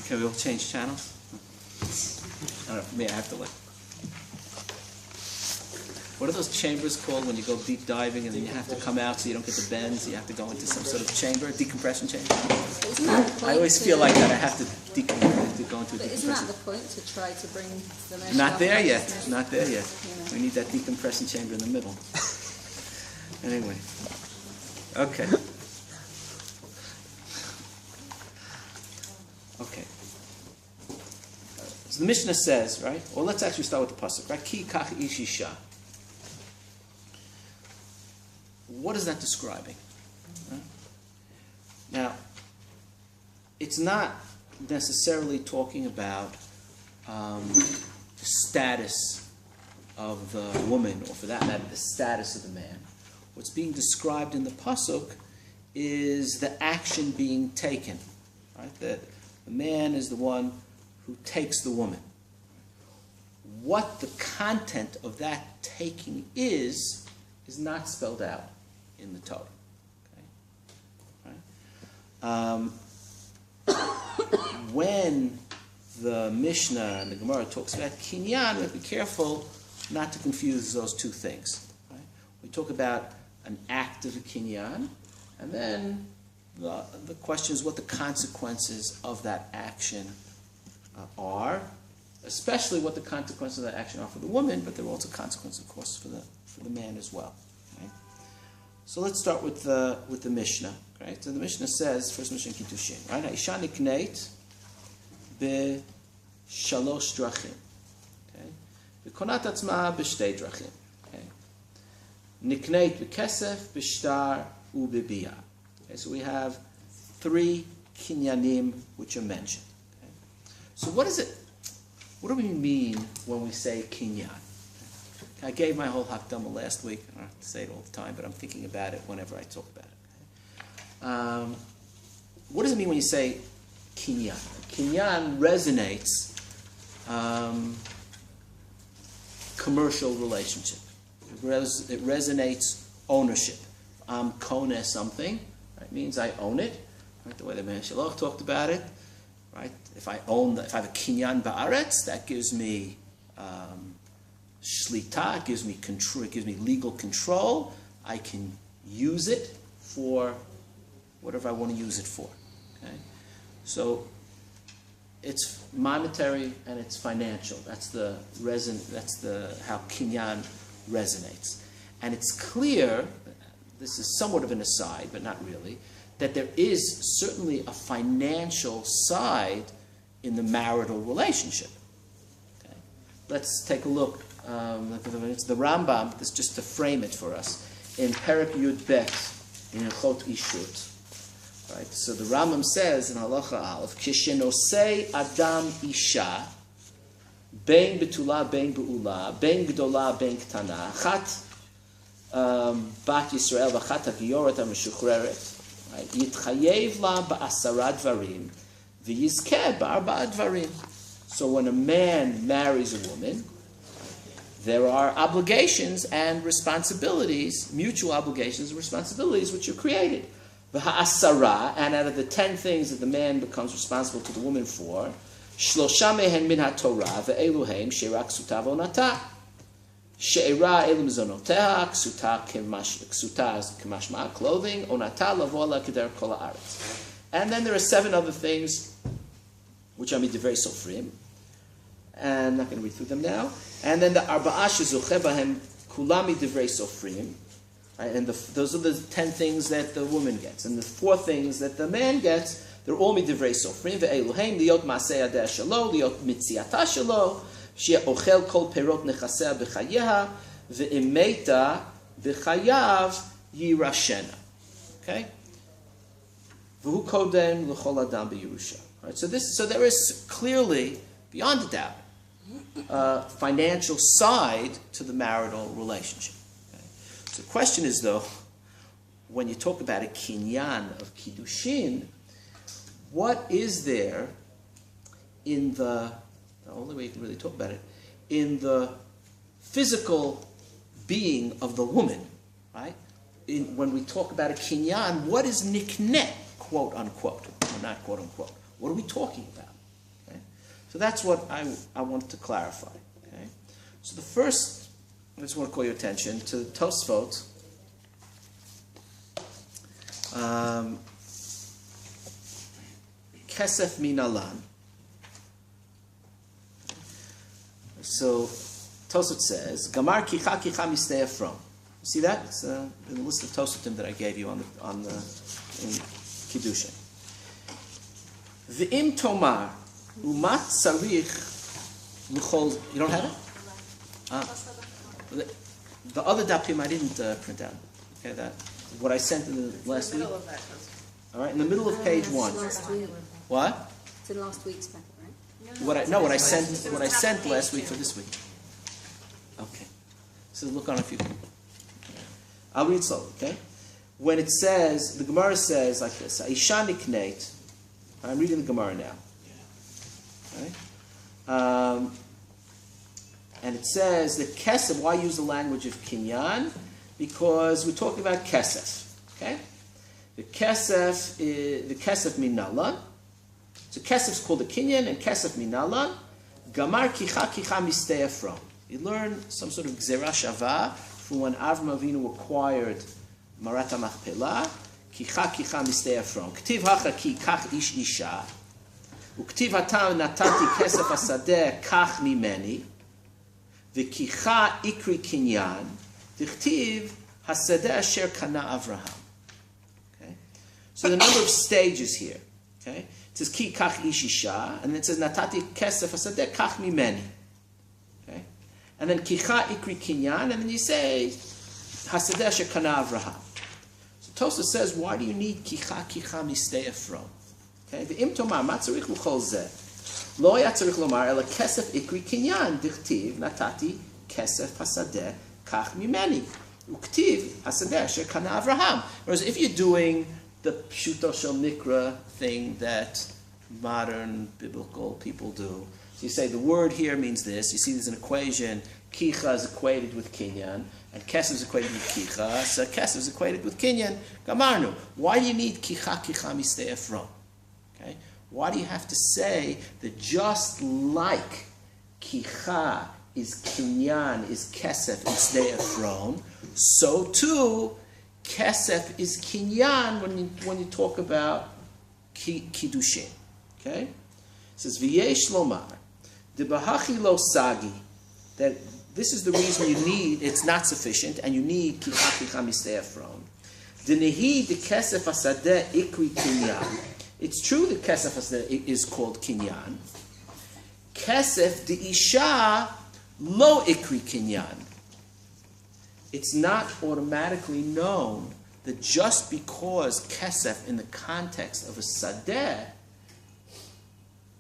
Can we all change channels? I don't know, for me I have to like... What are those chambers called when you go deep diving and then you have to come out so you don't get the bends? You have to go into some sort of chamber, decompression chamber? Isn't that the point? I always feel like that. I have to go into a decompression. But isn't that the point, to try to bring the mesh Not up there and yet. mesh? Not there yet. Yeah. We need that decompression chamber in the middle. Anyway. Okay. Okay. So the Mishnah says, right? Well, let's actually start with the pasuk, right? Ki kach ish isha. What is that describing? Right? Now, it's not necessarily talking about the status of the woman, or for that matter, the status of the man. What's being described in the pasuk is the action being taken, right? That the man is the one who takes the woman. What the content of that taking is not spelled out in the Torah. Okay? Right? When the Mishnah and the Gemara talks about Kinyan, we have to be careful not to confuse those two things. Right? We talk about an act of a Kinyan, and then the question is what the consequences of that action are, especially what the consequences of that action are for the woman, but there are also consequences, of course, for the man as well. Right? So let's start with the Mishnah. Right? So the Mishnah says, first Mishnah Kiddushin, right? Ha'isha nikneit b'shalosh drachim. Okay? V'konat atzma b'shtei drachim. Okay? Nikneit b'kesef, b'shtar, u'b'biyah. Okay? So we have three kinyanim which are mentioned. Okay? So what is it? What do we mean when we say kinyan? I gave my whole hakdama last week. I don't have to say it all the time, but I'm thinking about it whenever I talk about it. Okay? What does it mean when you say kinyan? Kinyan resonates commercial relationship. It resonates ownership. I'm kone something. Right? It means I own it. Right? The way the Man Shalach talked about it. Right? If I have a kinyan ba'aretz, that gives me shlita, it gives me control, it gives me legal control. I can use it for whatever I want to use it for. Okay? So it's monetary and it's financial. That's how kinyan resonates. And it's clear, this is somewhat of an aside, but not really, that there is certainly a financial side in the marital relationship. Okay? Let's take a look. It's the Rambam, this just to frame it for us, in Perek Yud Bet, in Hilchot Ishut. Right? So the Rambam says in Halacha Aleph, Kishenosei Adam Isha, Ben Betula, Ben Be'ula, Ben Gdola, Ben Ktana, Chat Bat Yisrael, V'chat HaGioret HaMeshuchreret, Yitchayev La Ba'asara Dvarim, V'yizkeh Ba'arba'a Dvarim. So when a man marries a woman, there are obligations and responsibilities, mutual obligations and responsibilities which are created. V'ha'asara, and out of the 10 things that the man becomes responsible to the woman for, Shlosha mehen min ha'Torah, ve'elu heim she'era ksuta v'onata. She'era elu mizonoteha, ksuta k'mashma, clothing, onata lavola k'der kol ha'aretz. And then there are 7 other things which are midivrei sofrim. And I'm not going to read through them now. And then the arba'a shezuche bahem kulam midivrei sofrim. And those are the 10 things that the woman gets. And the 4 things that the man gets, they're all midivrei sofrim. Ve'eluhem liot ma'aseh yadeh shelo, liot mitziata shelo, she'ochel kol perot nechaseh b'chayeha, ve'imeta b'chayav yirashena. Okay? V'hu kodem l'chol adam b'Yerusha. Right? So there is clearly, beyond a doubt, financial side to the marital relationship. Okay? So the question is, though, when you talk about a kinyan of kiddushin, what is there in the only way you can really talk about it, in the physical being of the woman, right? When we talk about a kinyan, what is niknet, quote unquote, or not quote unquote? What are we talking about? So that's what I wanted to clarify. Okay? So the first, I just want to call your attention to the Tosfot. Kesef minalan. So Tosfot says, Gamar kicha kicha misteh from. See that? It's in the list of Tosotim that I gave you in Kiddushin. V'im tomar umat tzarich l'chol. You don't have it? The other dapim I didn't print out. Okay, that what I sent in the last week. All right, in the middle of page 1. Last week. What? It's in last week's packet, right? What I sent last week for this week. Okay. So look on if you can. I'll read slowly, okay? When it says, the Gemara says like this, Isha nikneit. I'm reading the Gemara now. Okay? And it says that kesef, why use the language of kinyan? Because we're talking about kesef. Okay? The kesef minalan. So kesef is called a kinyan, and kesef minalan. Gamar kicha kicha misteh from. You learn some sort of gzera shava from when Avram Avinu acquired Marat HaMachpelah. Kicha kicha misteh from. Ktiv hacha ki kach ish isha. Uktiv hatam natati kesef hasadeh kach mimeni. V'kicha ikri kinyan. V'ktiv hasadeh asher kana Avraham. Okay? So the number of stages here. Okay? It says ki kach ish isha, and then it says natati kesef hasadeh kach mimeni. Okay? And then kicha ikri kinyan, and then you say hasadeh asher kana Avraham. So Tosa says, why do you need kicha kicha misteh from? Okay? V'im tomar ma tzarich l'chol zeh. Lo ya tzarich lomar ela kesef ikri kinyan dichtiv natati kesef hasadeh kach mimeni. Uktiv hasadeh asher kana Avraham. Whereas if you're doing the pshuto shel mikra thing that modern biblical people do, so you say the word here means this. You see there's an equation. Kicha is equated with kinyan, and kesef is equated with kicha. So kesef is equated with kinyan. Gamarnu. Why do you need kicha kicha misteh from? Okay. Why do you have to say that just like kicha is kinyan, is kesef, is de'efron, so too kesef is kinyan when you talk about kiddushin. Okay? It says v'yesh lomar debahachi lo sagi, that this is the reason you need, it's not sufficient, and you need kicha kicha misteh denehi de kesef hasadeh ikri kinyan. It's true that kesef is called kinyan. Kesef de isha lo ikri kinyan. It's not automatically known that just because kesef in the context of a sadeh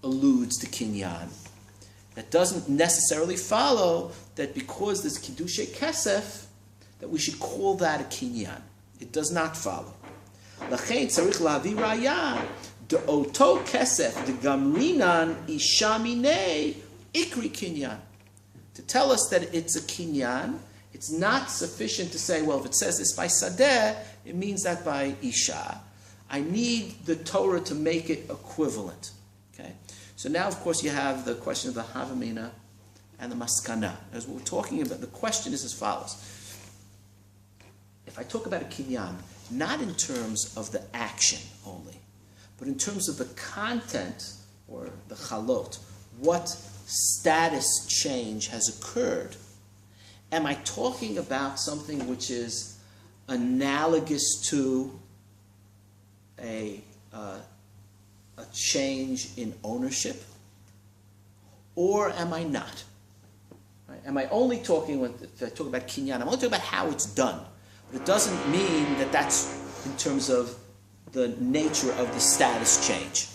alludes to kinyan, that doesn't necessarily follow that because there's kiddushay kesef that we should call that a kinyan. It does not follow. Lachein tzarich lavi raya. The oto kesef, the gamrinan ishamine ikri kinyan. To tell us that it's a kinyan, it's not sufficient to say, well, if it says this by sadeh, it means that by isha. I need the Torah to make it equivalent. Okay. So now, of course, you have the question of the havamina and the maskana. As what we're talking about, the question is as follows. If I talk about a kinyan, not in terms of the action only, but in terms of the content, or the chalot, what status change has occurred, am I talking about something which is analogous to a change in ownership, or am I not? Right? Am I only talking, if I talk about kinyan, I'm only talking about how it's done. But it doesn't mean that that's in terms of the nature of the status change.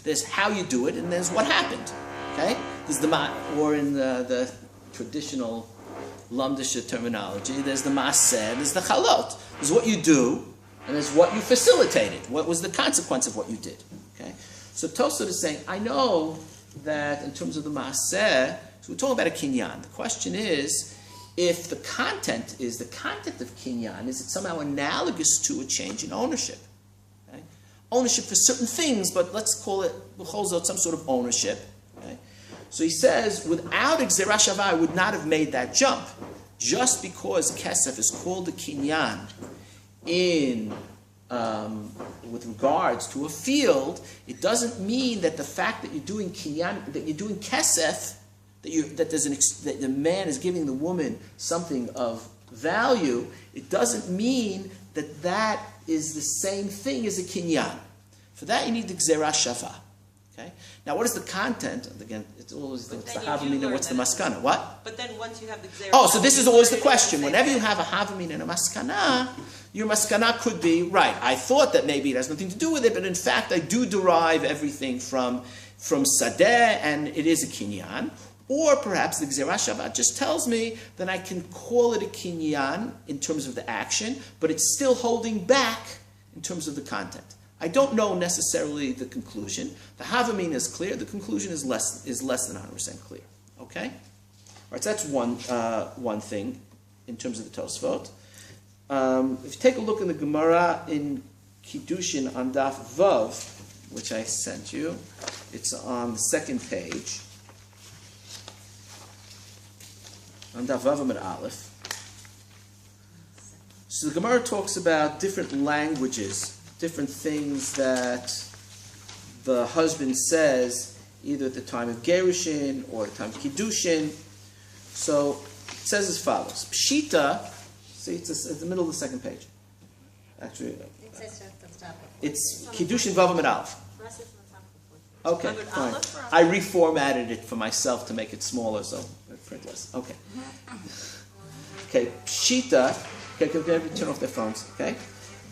There's how you do it, and there's what happened. Okay? There's or in the traditional Lamdisha terminology, there's the maaseh, there's the chalot. There's what you do, and there's what you facilitated. What was the consequence of what you did? Okay? So Tosfot is saying, I know that in terms of the maaseh, so we're talking about a kinyan. The question is, if the content of kinyan, is it somehow analogous to a change in ownership? Okay? Ownership for certain things, but let's call it some sort of ownership. Okay? So he says, without Gzerah Shavah, I would not have made that jump. Just because kesef is called a kinyan with regards to a field, it doesn't mean that the fact that you're doing kinyan, that you're doing kesef, that the man is giving the woman something of value, it doesn't mean that that is the same thing as a kinyan. For that, you need the Gzerah Shavah. Okay? Now, what is the content? Again, it's always the Havamina, what's the Maskana? What? But then once you have the Gzerah Oh, so this is always the question. Whenever you have a Havamina and a Maskana, your Maskana could be, right, I thought that maybe it has nothing to do with it, but in fact, I do derive everything from Sadeh, and it is a Kinyan. Or perhaps the Gzerah Shavah just tells me that I can call it a Kinyan in terms of the action, but it's still holding back in terms of the content. I don't know necessarily the conclusion. The Havamina is clear. The conclusion is less than 100% clear. Okay? All right, so that's one thing in terms of the Tosfot. If you take a look in the Gemara in Kiddushin on Daf Vav, which I sent you, it's on the second page. On Daf Vav Amud Aleph. So the Gemara talks about different languages, different things that the husband says either at the time of Gerushin or at the time of Kiddushin. So it says as follows. Pshita, see, it's the middle of the second page. Actually, it's Kiddushin Vav Amud Aleph. Okay, fine. I reformatted it for myself to make it smaller, so I print less. Okay. Okay, Pshita. Okay, can everybody turn off their phones? Okay.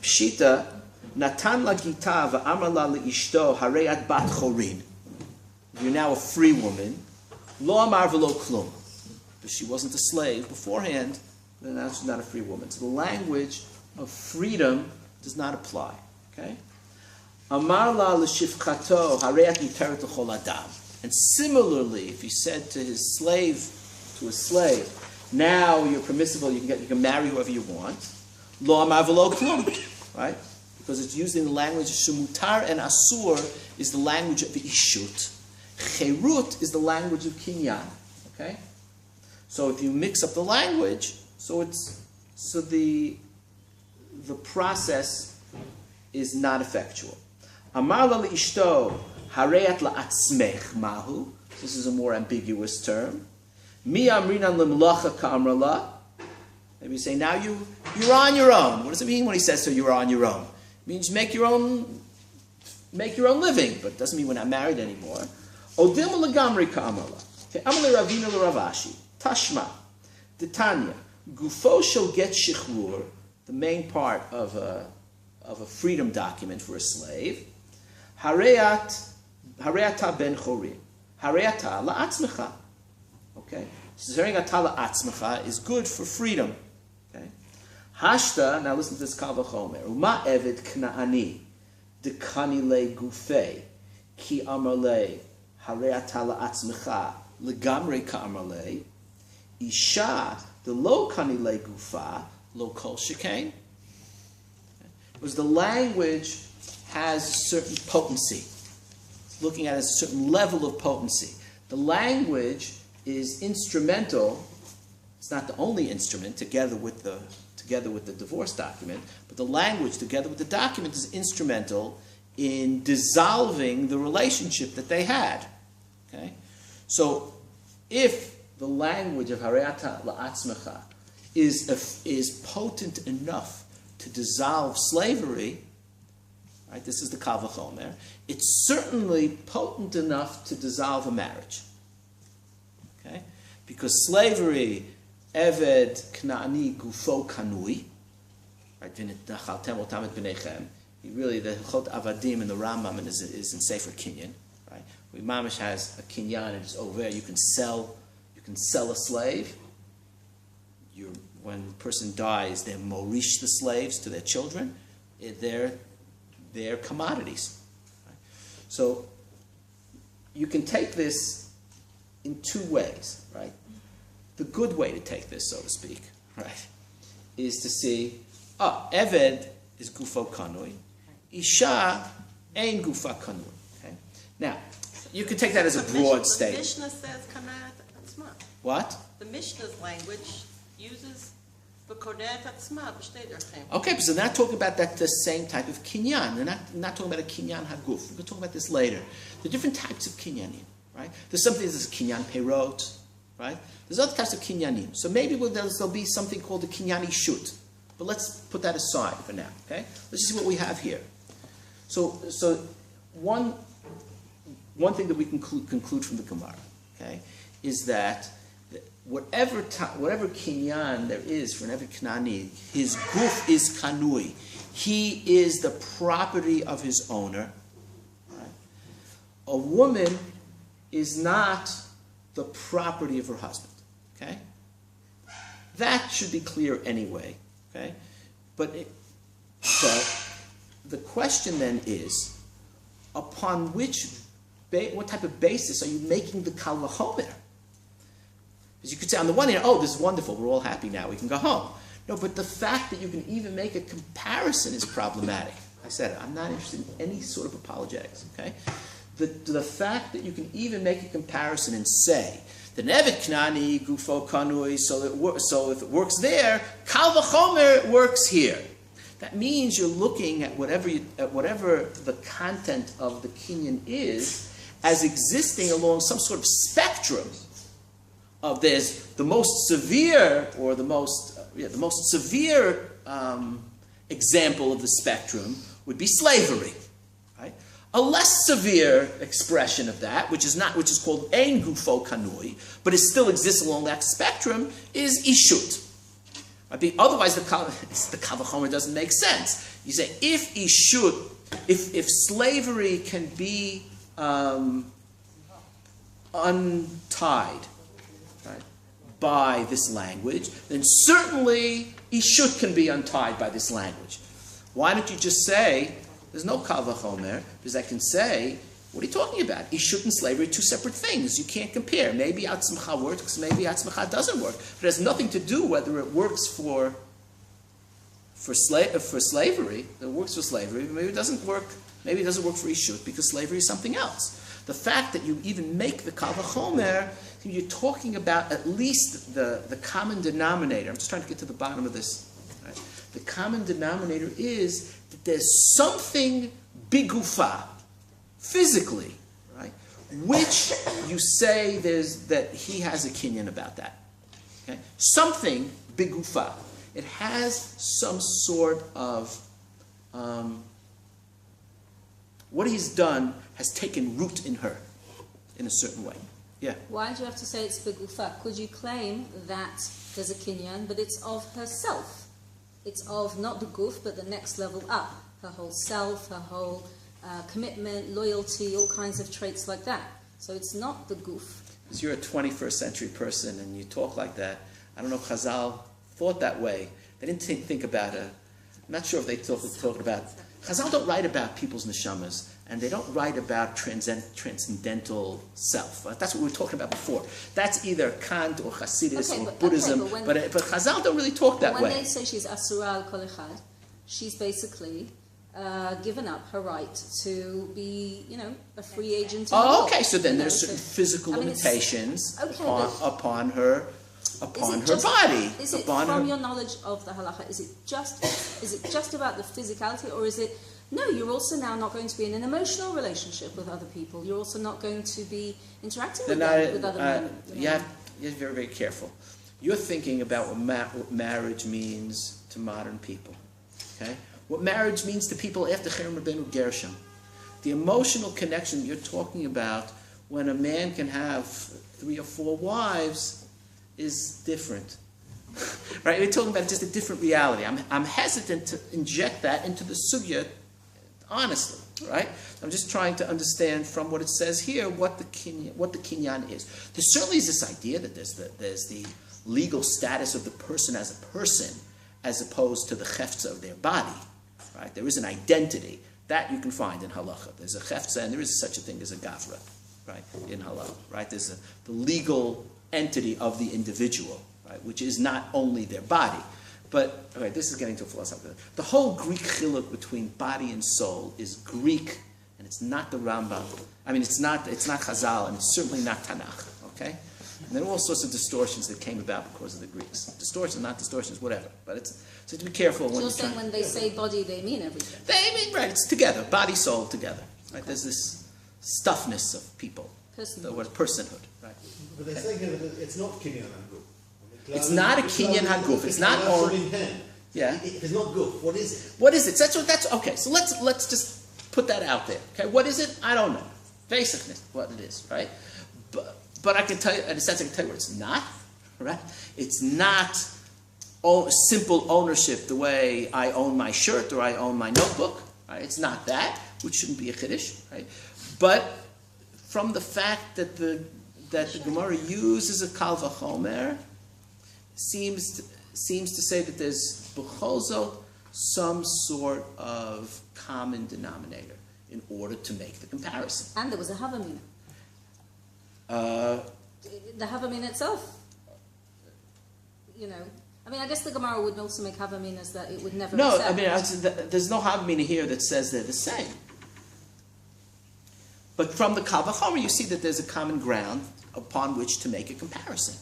Pshita. Natan la gita va'amar la leishto hareyat bat chorin. You're now a free woman. Lo amar v'lo klum. But she wasn't a slave beforehand, then now she's not a free woman. So the language of freedom does not apply. Okay? Amar la l'shifchato hareyat muteret l'chol adam. And similarly, if he said to his slave, now you're permissible, you can marry whoever you want. Lo amar v'lo klum. Right? Because it's used in the language of Shemutar, and Asur is the language of Ishut. Cherut is the language of Kinyan. Okay? So if you mix up the language, so the process is not effectual. Amar la ishto hareyat la'atzmech mahu. This is a more ambiguous term. Mi amrinan lemlacha ka'amrala. Maybe you say, now you're on your own. What does it mean when he says so you're on your own? It means make your own living, but it doesn't mean we're not married anymore. Odim legamri ka'amrala. Okay, amale ravina l'ravashi. Tashma. Titania. Gufo shall get shichrur, the main part of a freedom document for a slave. Hareyata ben chorim. Hareyata la'atzmecha. Okay? So hareyata la'atzmecha is good for freedom. Okay? Hashta, now listen to this kal v'chomer. Uma eved knaani dekani le gufei ki amarle hareyata la'atzmecha legamre ka amarle isha the lo kani le gufa lo kol shekain. Because the language has a certain potency. It's looking at it as a certain level of potency. The language is instrumental. It's not the only instrument together with the divorce document, but the language together with the document is instrumental in dissolving the relationship that they had. Okay? So if the language of Hareyata la'atzmecha is potent enough to dissolve slavery, right? This is the kal v'chomer. It's certainly potent enough to dissolve a marriage. Okay? Because slavery, eved knaani gufo kanui, right? Really, the Chot Avadim and the Rambam is in Sefer Kinyan, right? Where Mamish has a Kinyan and it's over. You can sell a slave. When a person dies, they morish the slaves to their children. They're commodities. Right? So you can take this in two ways, right? The good way to take this, so to speak, right, is to see, Eved is gufo kanui, Isha ain gufa kanui. Okay? Now, So You could take that as a broad The statement. Mishnah says Kanat Atzma. What? The Mishnah's language uses the Kodat Atzma b'shtei derechim. Okay, so they're not talking about that the same type of kinyan. They're not talking about a kinyan haguf. We're going to talk about this later. There are different types of kinyanim, right? There's something that's kinyan perot, right? There's other types of kinyanim. So maybe there'll be something called the kinyan ishut. But let's put that aside for now, okay? Let's see what we have here. So one thing that we can conclude from the Gemara, okay, is that whatever kinyan there is for an every Kanani, his guf is kanui. He is the property of his owner. Right? A woman is not the property of her husband. Okay, that should be clear anyway. Okay, but the question then is, upon what type of basis are you making the kal v'chomer? Because you could say on the one hand, oh, this is wonderful, we're all happy now, we can go home. No, but the fact that you can even make a comparison is problematic. I said it, I'm not interested in any sort of apologetics, okay? The fact that you can even make a comparison and say, the nevet knani gufo kanui, so if it works there, kal v'chomer works here. That means you're looking at whatever the content of the kinyan is as existing along some sort of spectrum of there's the most severe or the most severe example of the spectrum would be slavery, right? A less severe expression of that, which is called ein gufo kanui, but it still exists along that spectrum, is ishut. Right? Otherwise, the kal v'chomer doesn't make sense. You say if slavery can be untied, right, by this language, then certainly ishut can be untied by this language. Why don't you just say there's no kal v'chomer? Because I can say, what are you talking about? Ishut and slavery are two separate things. You can't compare. Maybe atzmacha works, maybe atzmacha doesn't work. But it has nothing to do whether it works for slavery. It works for slavery. Maybe it doesn't work. Maybe it doesn't work for ishut because slavery is something else. The fact that you even make the kal v'chomer, you're talking about at least the common denominator. I'm just trying to get to the bottom of this. Right? The common denominator is that there's something bigufa, physically, right, which you say that he has a kinyan about that. Okay? Something bigufa. It has some sort of what he's done has taken root in her in a certain way. Yeah. Why do you have to say it's begufa? Could you claim that there's a kinyan, but it's of herself? It's of not the guf, but the next level up. Her whole self, her whole commitment, loyalty, all kinds of traits like that. So it's not the guf. Because you're a 21st century person and you talk like that. I don't know if Chazal thought that way. They didn't think about it. I'm not sure if they talked about... Chazal don't write about people's neshamas, and they don't write about transcendental self. That's what we were talking about before. That's either Kant or Hasidus or Buddhism, but Chazal don't really talk that way. When they say she's asura al kol echad, she's basically given up her right to be, a free agent. Okay, so then there's certain physical limitations upon her body. Is it from your knowledge of the halacha? Is it just about the physicality, or is it? No, you're also now not going to be in an emotional relationship with other people. You're also not going to be interacting with other men. You're very, very careful. You're thinking about what marriage means to modern people. Okay, what marriage means to people after Cherem Rabbeinu Gershom. The emotional connection you're talking about when a man can have 3 or 4 wives is different. Right? We're talking about just a different reality. I'm hesitant to inject that into the sugya, honestly. Right? I'm just trying to understand from what it says here what the kinyan is. There certainly is this idea that there's the legal status of the person as opposed to the cheftza of their body. Right? There is an identity that you can find in halacha. There's a cheftza and there is such a thing as a gavra, right? In halacha, right? There's the legal entity of the individual, right? Which is not only their body, but this is getting to a philosophical. The whole Greek chiluk between body and soul is Greek and it's not the Rambam. I mean, it's not Chazal, and it's certainly not Tanakh. Okay, and there are all sorts of distortions that came about because of the Greeks. Distortions, not distortions, whatever. But it's so to be careful when you're saying when they say body, they mean everything. They mean right. It's together, body, soul, together. Right? There's this stuffness of people. Personhood. Right. But they're saying here that it's not Kinyan Haguf. It's not a Kinyan Haguf. It's not all. Yeah. If it's not Guf, what is it? What is it? That's okay. So let's just put that out there. Okay. What is it? I don't know. Basicness, what it is, right? But I can tell you, in a sense, I can tell you what it's not. Right? It's not simple ownership the way I own my shirt or I own my notebook. Right? It's not that, which shouldn't be a chiddush. Right? But from the fact that the Gemara uses a kal vachomer, seems to say that there's b'chol some sort of common denominator in order to make the comparison. And there was a havamina. The havamina itself, I mean, I guess the Gemara would also make havaminas that it would never accept. I mean, there's no havamina here that says they're the same. But from the Kal Vachomer, you see that there's a common ground upon which to make a comparison.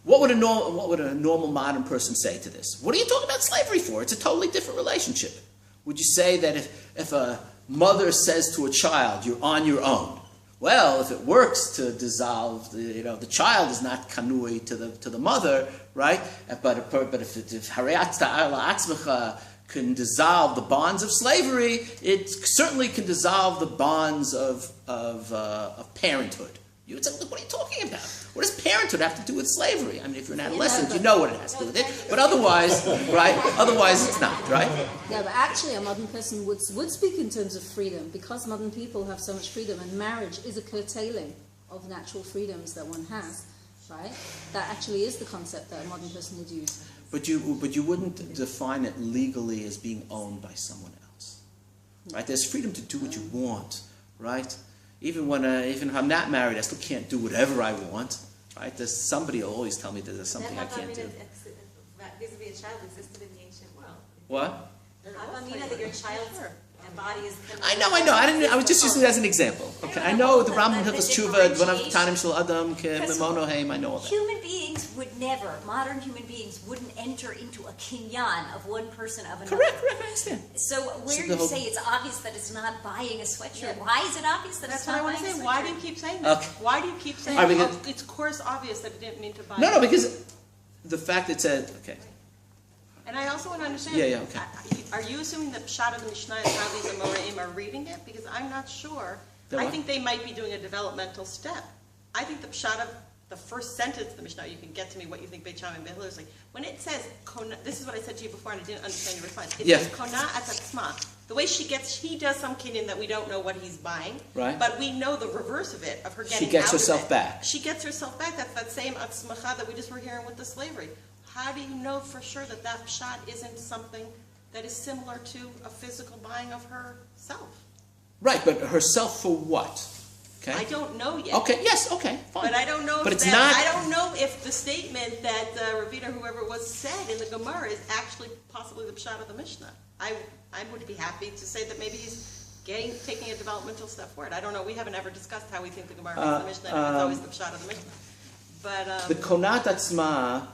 What would a normal modern person say to this? What are you talking about slavery for? It's a totally different relationship. Would you say that if a mother says to a child, "You're on your own"? Well, if it works to dissolve, the child is not kanui to the mother, right? But if Har'el atzmecha can dissolve the bonds of slavery, it certainly can dissolve the bonds of parenthood. You would say, "What are you talking about? What does parenthood have to do with slavery?" I mean, if you're an adolescent, you know what it has to do with it. But otherwise, right? Otherwise, it's not, right? Yeah, but actually, a modern person would speak in terms of freedom, because modern people have so much freedom, and marriage is a curtailing of natural freedoms that one has, right? That actually is the concept that a modern person would use. But you wouldn't define it legally as being owned by someone else, right? There's freedom to do what you want, right? Even if I'm not married, I still can't do whatever I want, right? There's somebody will always tell me that there's something I can't do. Vis-a-vis a child existed in the ancient world. What? Havamina that your child's body is. I know. I was just using it as an example. Okay, I know the Rambam Hilchos Tshuva, one of Tanim Shel Adam, Kemono Heim. I know all that. Human beings would never, modern human beings wouldn't enter into a kinyan of one person of another. Correct, I understand. So where you say it's obvious that it's not buying a sweatshirt, why is it obvious that it's not buying a sweatshirt? That's what I want to say. Why do you keep saying that? Okay. Why do you keep saying it's of course obvious that it didn't mean to buy? No, because the fact it said, okay. And I also want to understand. Yeah, okay. Are you assuming the pshat of the Mishnah is how these Amoraim are reading it? Because I'm not sure. I think they might be doing a developmental step. I think the pshat of the first sentence of the Mishnah, you can get to me what you think Beit Shammai and Beit Hillel is like. When it says, this is what I said to you before and I didn't understand your response. It says, Kona atatzma. The way he does some kinyan that we don't know what he's buying. Right. But we know the reverse of it, of her getting She gets out herself of it. back. She gets herself back. That's that same atzmacha that we just were hearing with the slavery. How do you know for sure that pshat isn't something that is similar to a physical buying of herself? Right, but herself for what? Okay. I don't know yet. Okay. Yes. Okay. Fine. But I don't know. But it's not. I don't know if the statement that Ravina, whoever it was, said in the Gemara is actually possibly the pshat of the Mishnah. I would be happy to say that maybe he's taking a developmental step forward. I don't know. We haven't ever discussed how we think the Gemara makes the Mishnah. And it's always the pshat of the Mishnah. But the konat atzma.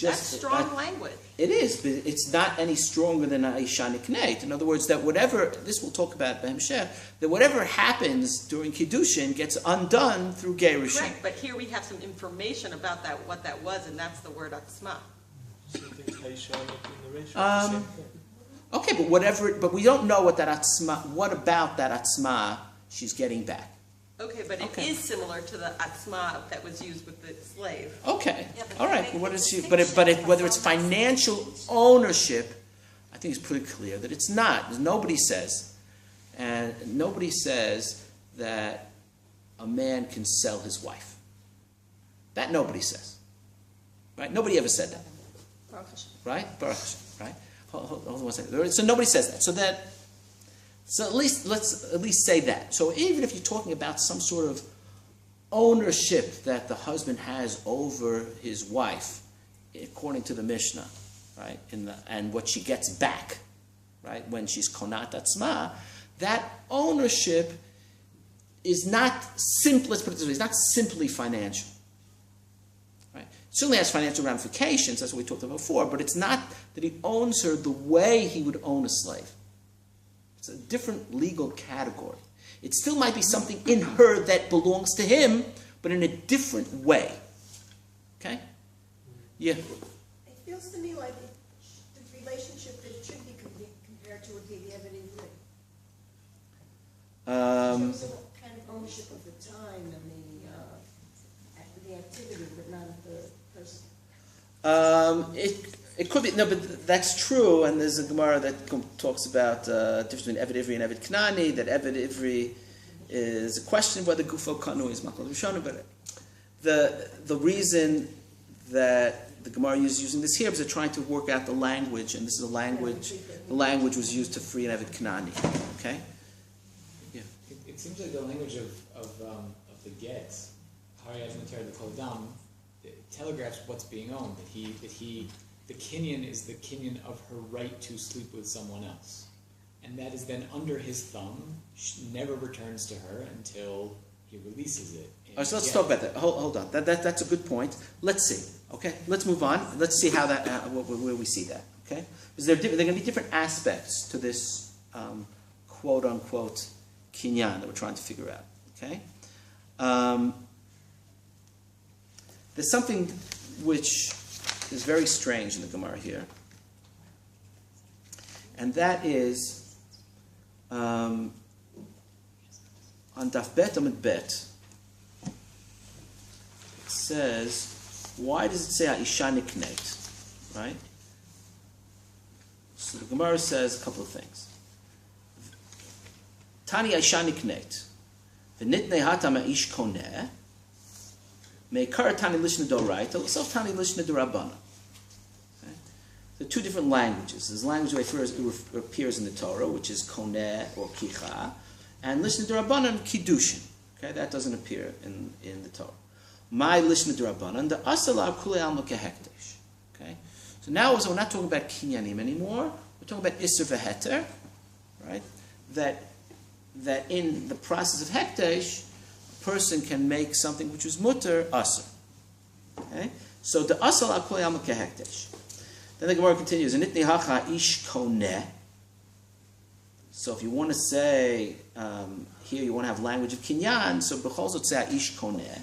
That's strong language. It is, but it's not any stronger than Aisha Nikneit. In other words, that whatever, this we'll talk about Behemshech, that whatever happens during Kiddushin gets undone through Gerushin. Correct, but here we have some information about that, what that was, and that's the word atzma. Okay, but we don't know what about that atzma she's getting back. Okay, but it is similar to the atzma that was used with the slave. Okay, Yeah, all right. But what is she? Whether it's financial ownership, I think it's pretty clear that it's not. Nobody says that a man can sell his wife. That nobody says, right? Nobody ever said that, right? Baruch Hashem, right? Hold on one second. So nobody says that. So at least let's say that. So even if you're talking about some sort of ownership that the husband has over his wife, according to the Mishnah, right, and what she gets back, right, when she's konat atzma, that ownership is not simple, let's put it this way, it's not simply financial. Right? It certainly has financial ramifications, that's what we talked about before, but it's not that he owns her the way he would own a slave. It's a different legal category. It still might be something in her that belongs to him, but in a different way. Okay? Yeah. It feels to me like the relationship that should be compared to would be the evident living. In terms of kind of ownership of the time and the activity, but not of the person. It could be, no, but that's true, and there's a Gemara that talks about the difference between Eved Ivri and Eved Knani, that Eved Ivri is a question of whether Gufo Kanu is Makal Rishonu, but the reason that the Gemara is using this here is they're trying to work out the language, and this is the language was used to free an Eved Knani, okay? Yeah. It seems like the language of the get, Har'el the Kodam, telegraphs what's being owned, that the Kinyan is the Kinyan of her right to sleep with someone else. And that is then under his thumb, never returns to her until he releases it. All right, so let's talk about that. Hold on. That's a good point. Let's see. Okay, let's move on. Let's see how that where we see that. Okay, because there are going to be different aspects to this quote unquote kinyan that we're trying to figure out. Okay, there's something which is very strange in the Gemara here, and that is on Daf Bet Amud Bet. It says, why does it say Ha'isha Nikneit? Right? So the Gemara says a couple of things. Tani Ha'isha Nikneit. V'nitnei hatam ha'ish koneh. Me'ikar Tani Lishna Doraita. L'sof Tani Lishna Dorabana. There are two different languages. There's a language that appears in the Torah, which is koneh or kicha, and Lishna Dorabanan Kiddushin. Okay, that doesn't appear in the Torah. My Lishna Dorabanan, the Asala Kule Alma Kehektesh. Okay, so now we're not talking about kinyanim anymore. We're talking about Isser v'Heter, right? That in the process of hektesh, a person can make something which was mutter aser. Okay, so the Asala Kule Alma Kehektesh. Then the Gemara continues, "Nitni hacha ish koneh." So if you want to say here, you want to have language of kinyan. So b'chol zot say ish koneh.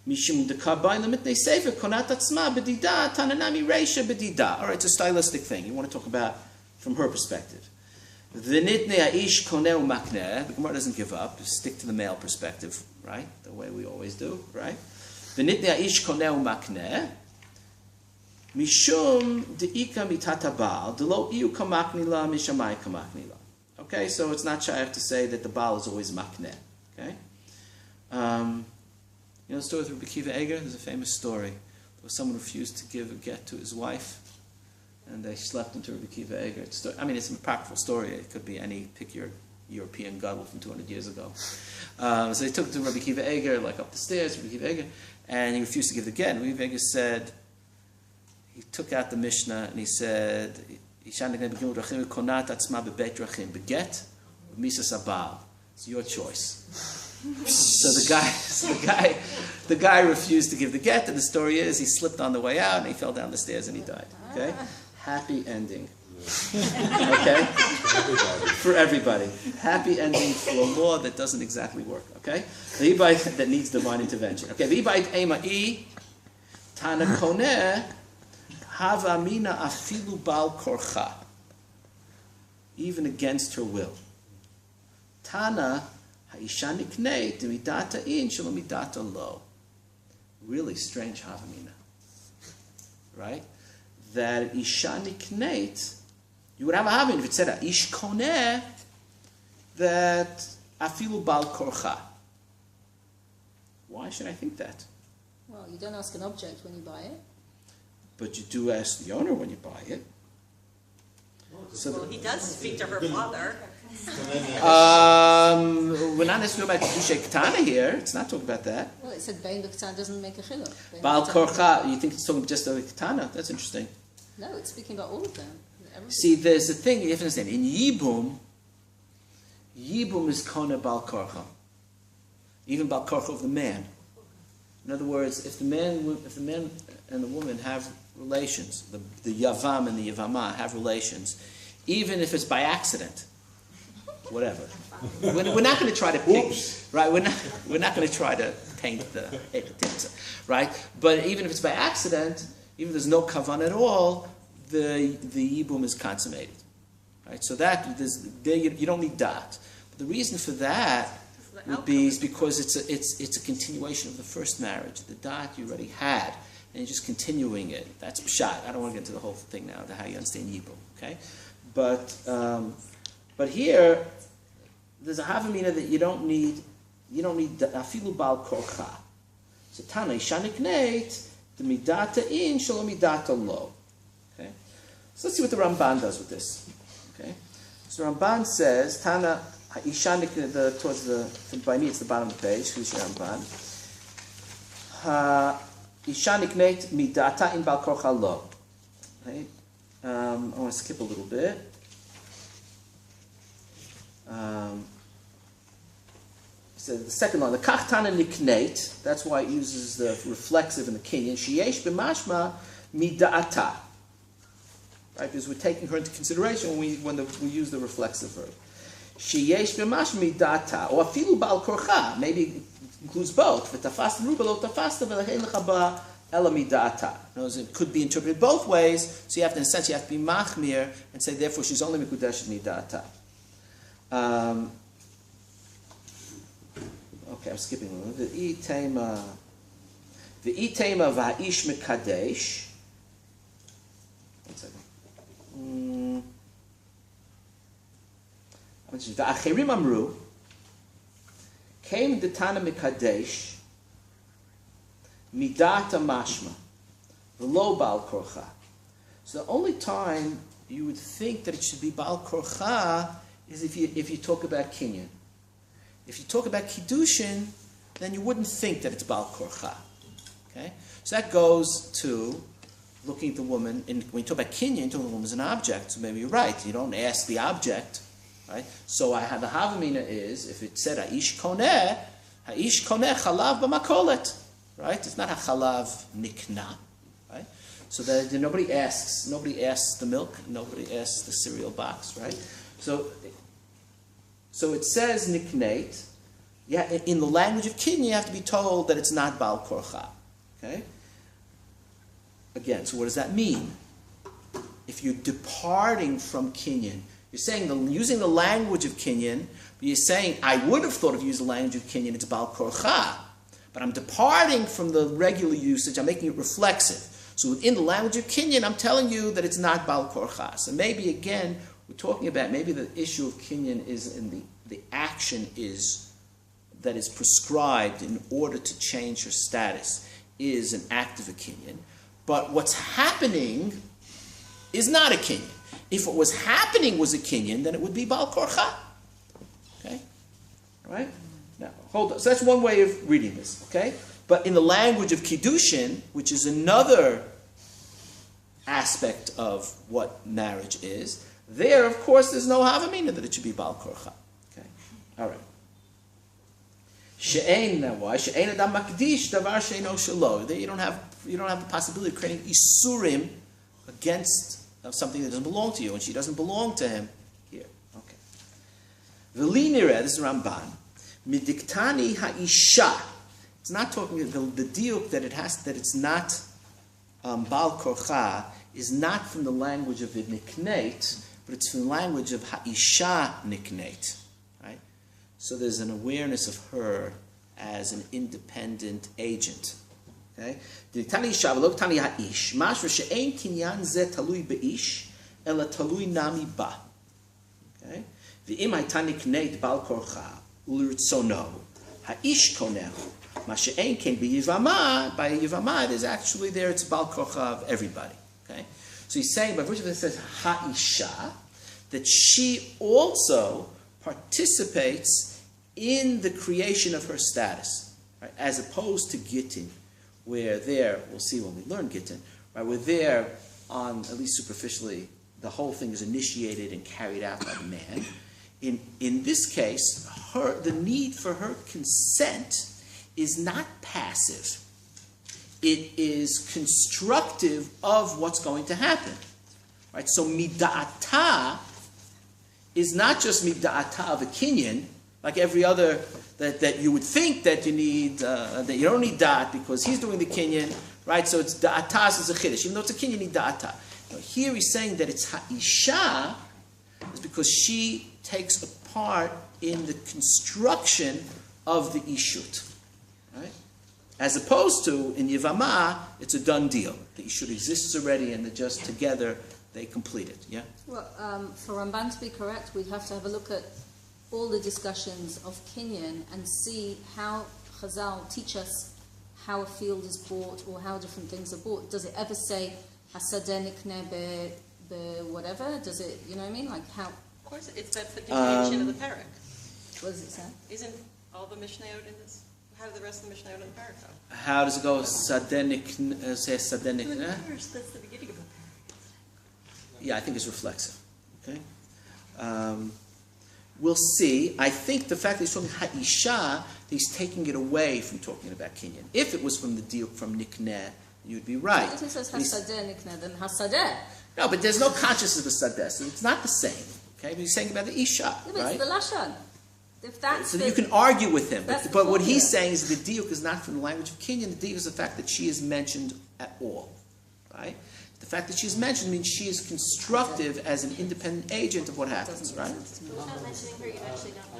Mishum dekabayin lemitnei sefer konat atzma bedida tananami reisha bedida. All right, it's a stylistic thing. You want to talk about from her perspective. V'nitnei ish koneh u'makneh. The Gemara doesn't give up. Just stick to the male perspective, right? The way we always do, right? V'nitnei ish koneh u'makneh. Mishum de'ika mitata ba'al, de'lo iu kamaknila, mishamai kamaknila. Okay, so it's not shaykh to say that the Baal is always makneh. Okay? You know the story with Rabbi Akiva Eger? There's a famous story. There was someone who refused to give a get to his wife, and they slept into Rabbi Akiva Eger. It's a practical story. It could be any, pick your European gadol from 200 years ago. So they took to Rabbi Akiva Eger, like up the stairs, Rabbi Akiva Eger, and he refused to give the get. Rabbi Akiva Eger said, he took out the Mishnah and he said, it's your choice. So the guy refused to give the get, and the story is he slipped on the way out and he fell down the stairs and he died. Okay? Happy ending. Okay? For everybody. Happy ending for a law that doesn't exactly work. Okay? That needs divine intervention. Okay, Tana koneh Hava mina afilu bal korcha, even against her will. Tana ha'isha nikneit midata in shalom midata lo. Really strange havamina, right? That isha nikneit, you would have a havamina if it said ish koneh, that afilu bal korcha. Why should I think that? Well, you don't ask an object when you buy it. But you do ask the owner when you buy it. Well, he does speak to her father. We're not necessarily about Kiddushay Ketana here. It's not talking about that. Well, it said Bein B'Ketana doesn't make a chiluk. Baal Korcha, you think it's talking just about Ketana? That's interesting. No, it's speaking about all of them. Everything. See, there's a thing you have to understand. In Yibum, Yibum is kona bal korcha. Even bal korcha of the man. In other words, if the man and the woman have relations, the yavam and the yavama have relations, even if it's by accident, whatever. We're not going to try to paint, right? We're not going to try to paint the right? But even if it's by accident, even if there's no kavan at all, the yibum is consummated, right? So that you don't need dat. But the reason for that would be is because it's a continuation of the first marriage. The dat you already had, and you're just continuing it. That's pshat. I don't want to get into the whole thing now, to how you understand yibum, okay? But here, there's a havamina that you don't need afilu bal korcha. So tana shanikneit the midata in shalom midata lo. Okay, so let's see what the Ramban does with this. Okay, so Ramban says tana ishanikneit towards by me it's the bottom of the page. Who's your Ramban? Ishanikneit midata in bal korcha lo. Okay, I want to skip a little bit. So the second line, the kachtana nikneit, that's why it uses the reflexive in the Kinyan. Sheyesh b'mashma mida'ata. Right, because we're taking her into consideration when we use the reflexive verb. Sheyesh b'mashma mida'ata, or afilu bal korcha, maybe it includes both. V'tafasta ruba lo tafasta v'lehein l'chaba ela mida'ata. It could be interpreted both ways, so you have to, in a sense, you have to be machmir and say, therefore, she's only mekudeshet mida'ata. Okay, I'm skipping a little. The itema va'ish mekadesh. 1 second. The acherim amru came the tana mekadesh midata mashma v'lo bal korcha. So the only time you would think that it should be bal korcha is if you talk about Kinyan. If you talk about Kiddushin, then you wouldn't think that it's Bal Korcha. Okay? So that goes to looking at the woman, and when you talk about Kinyan, you talk about the woman as an object, so maybe you're right, you don't ask the object, right? So the Havamina is, if it said Ha'ish koneh chalav b'makolet, right? It's not HaChalav nikna, right? So that nobody asks the milk, nobody asks the cereal box, right? So it says nikneit. Yeah, in the language of Kinyan, you have to be told that it's not Bal Korcha. Okay? Again, so what does that mean? If you're departing from Kinyan, you're saying using the language of Kinyan, but you're saying, I would have thought of using the language of Kinyan, it's Bal Korcha. But I'm departing from the regular usage, I'm making it reflexive. So within the language of Kinyan, I'm telling you that it's not Bal Korcha. So maybe again, we're talking about maybe the issue of Kinyan is in the action is that is prescribed in order to change her status is an act of a Kinyan. But what's happening is not a Kinyan. If what was happening was a Kinyan, then it would be Bal Korcha. Okay? All right? Now, hold on. So that's one way of reading this. Okay? But in the language of Kiddushin, which is another aspect of what marriage is, there, of course, there's no havamina that it should be Bal Korcha. Okay? All right. She'ein, now why? She'ein adam makdish davar she'eino shelo. There you don't have the possibility of creating isurim against something that doesn't belong to you, and she doesn't belong to him here. Okay. V'li nireh, this is Ramban. Midiktani ha'isha. It's not talking the diuk that it's not Bal Korcha is not from the language of nikneit, but it's from the language of ha'isha nikneit, right? So there's an awareness of her as an independent agent. Okay? Tani isha v'lo tani ha'ish. Mashra she'ein kinyan ze talui be'ish, ela talui nami ba. Okay? V'im hayta nikneit bal korcha u'liritzono ha'ish konehu. Ma she'ein ken b'yivama. By yivama, there's actually there it's bal korcha of everybody. Okay? So he's saying, by virtue of it says ha'isha, that she also participates in the creation of her status, right? As opposed to Gittin, where there, we'll see when we learn Gittin, right? Where there, at least superficially, the whole thing is initiated and carried out by the man. In this case, the need for her consent is not passive. It is constructive of what's going to happen. Right? So mida'ata is not just mida'ata of a kinyan, like every other that you would think that you need, that you don't need da'at because he's doing the kinyan, right? So it's da'atas is a chiddush. Even though it's a kinyan, you need da'ata. Now, here he's saying that it's ha'isha is because she takes a part in the construction of the ishut, right? As opposed to in Yivama, it's a done deal. The ishut exists already, and they're just together. They complete it. Yeah. Well, for Ramban to be correct, we'd have to have a look at all the discussions of Kinyan and see how Chazal teach us how a field is bought or how different things are bought. Does it ever say hasadeh nikneh be whatever? Does it? You know what I mean? Like how? Of course, it's that continuation of the parak. What does it say? Isn't all the Mishnayot in this? How do the rest of the Mishnayot in the parak go? How does it go? Sadeh nikneh, say sadeh nikneh? That's the beginning of the parak. Yeah, I think it's reflexive. Okay. We'll see. I think the fact that he's talking ha'isha, he's taking it away from talking about kinyan. If it was from the deal from nikneh, you'd be right. If it says hasadeh nikneh, then hasadeh. No, but there's no consciousness of sadeh, so it's not the same. Okay, but he's saying about the isha, Yeah, but right? it's the lashon. If that's So the, you can argue with him, that's but the what he's formula. saying is the diuk is not from the language of kinyan. The diuk is the fact that she is mentioned at all, right? The fact that she's mentioned means she is constructive as an independent agent of what happens, right? Without mentioning her, you actually don't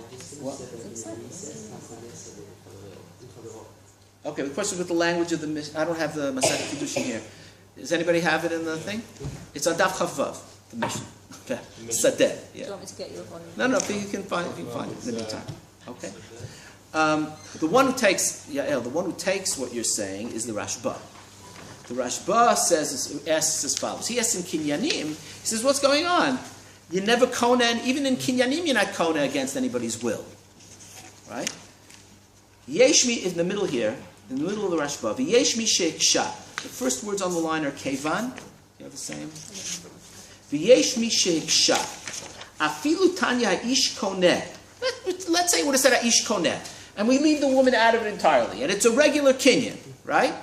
know. Okay, the question with the language of the I don't have the Masechet Kiddushin here. Does anybody have it in the thing? It's on Daf Chavav, the mission. Okay, Sadeh. Do Yeah. you want me to get you a volume? No, but you can find it. You can find it in the meantime. Okay. The one who takes Yael, the one who takes what you're saying is the Rashba. The Rashba asks as follows. He asks in Kinyanim, he says, what's going on? You never kona, and even in Kinyanim you're not kona against anybody's will. Right? Yeshmi in the middle here, in the middle of the Rashba, V'yeshmi she'ksha. The first words on the line are kevan. You have the same? V'yeshmi she'ksha. Afilu tanya ha'ish koneh. Let's say it would have said ha'ish koneh. And we leave the woman out of it entirely. And it's a regular kinyan, right?